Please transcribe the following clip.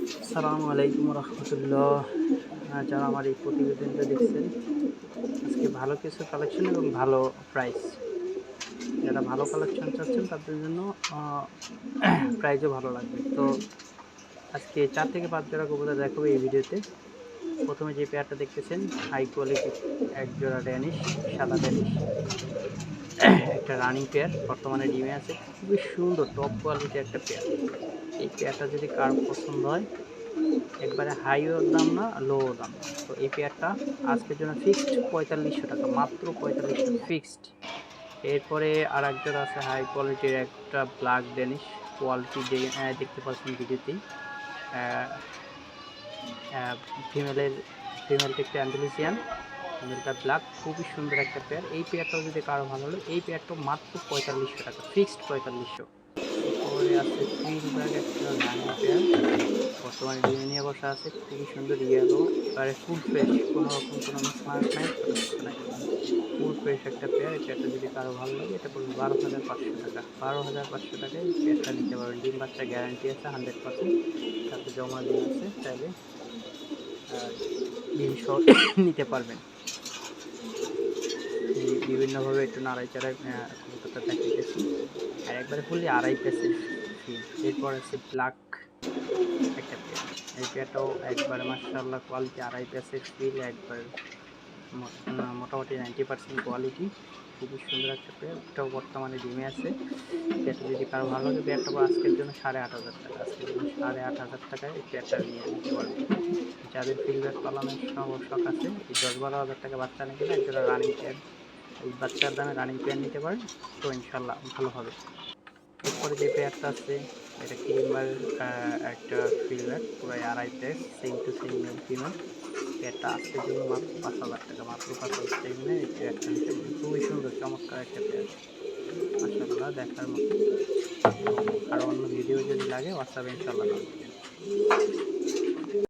আসসালামু আলাইকুম রহমতুল্লাহ। যারা আমার এই প্রতিবেদনটা দেখছেন, আজকে ভালো কিছু কালেকশন এবং ভালো প্রাইস। যারা ভালো কালেকশন চাচ্ছেন তাদের জন্য প্রাইসও ভালো লাগবে। তো আজকে 4 থেকে 5 জোড়া কবুতর দেখাবো এই ভিডিওতে। প্রথমে যে পেয়ারটা দেখতেছেন, হাই কোয়ালিটি এক জোড়া ড্যানিশ, সাদা ড্যানিশ, একটা রানিং পেয়ার, বর্তমানে ডিমে আছে। খুবই সুন্দর টপ কোয়ালিটি একটা পেয়ার। এই পেয়ারটা যদি কার পছন্দ হয়, একবারে হাইও দাম না, লো দাম না। তো এই পেয়ারটা আজকের জন্য ফিক্সড 4500 টাকা, মাত্র 4500 ফিক্সড। এরপরে আর এক জোড়া আছে হাই কোয়ালিটির একটা ব্ল্যাক ডেনিশ, কোয়ালিটি দেখতে পাচ্ছেন ভিডিওতেই। ফিমেলের ফিমেলটা একটু অ্যান্ডালুসিয়ান, মেলটা ব্ল্যাক, খুবই সুন্দর একটা পেয়ার। এই পেয়ারটাও যদি কারো ভালো হলো, এই পেয়ারটাও মাত্র 4500 টাকা, ফিক্সড 4500। এরপরে আছে ফিলবার্গ একটা রানিং পেয়ার, বর্তমানে ডিমে নিয়ে বসা আছে, খুবই সুন্দর ইয়েলো, এবারে ফুল ফ্রেশ, কোনো রকম কোনো মিসমার্ক নাই, কোনো কিছু নাই, ফুল ফ্রেশ একটা পেয়ার। এই পেয়ারটা যদি কারো ভালো লাগে, এটা পড়বে 12,500 টাকা। 12,500 টাকায় এই পেয়ারটা নিতে পারবেন। ডিম বাচ্চা গ্যারান্টি আছে 100%, সাথে জমা ডিম আছে, চাইলে ডিম সহ নিতে পারবেন। বিভিন্নভাবে একটু নাড়াইচাড়াই কবুতরটা দেখাইতেছি, আর একবারে ফুললি আড়াই পেসের ফিল। এরপর আছে ব্ল্যাক একটা পেয়ার, এই পেয়ারটাও একবারে মাশাআল্লাহ কোয়ালিটি, আড়াই পেসের ফিল, একবার মোটামুটি 90% কোয়ালিটি, খুবই সুন্দর একটা পেয়ার। এটাও বর্তমানে ডিমে আছে। পেয়ারটা যদি কারো ভালো লাগে, পেয়ারটা আজকের জন্য 8,500 টাকা, আজকের জন্য 8,500 টাকায় এই পেয়ারটা নিয়ে নিতে পারবেন। যাদের ফিলব্যাক পালনের শখ আছে, এই 10-12 হাজার টাকা বাচ্চা নিয়ে গেলে একজোড়া রানিং পেয়ার, এই বাচ্চার দামে রানিং পেয়ার নিতে পারেন, তো ইনশাল্লাহ ভালো হবে। এরপরে যে পেয়ারটা আছে, এটা ক্রিমবার একটা ফিলব্যাক, পুরাই আড়াই pace, same to same male female. পেয়ারটা আজকের জন্য মাত্র 5,000 টাকা, মাত্র 5,000 টাকা এই পেয়ারটা নিতে পারেন। খুবই সুন্দর চমৎকার একটা পেয়ার, মাশাআল্লাহ দেখার মতো। তো আরও অন্য ভিডিও যদি লাগে হোয়াটসঅ্যাপে ইনশাল্লাহ নক দিবেন।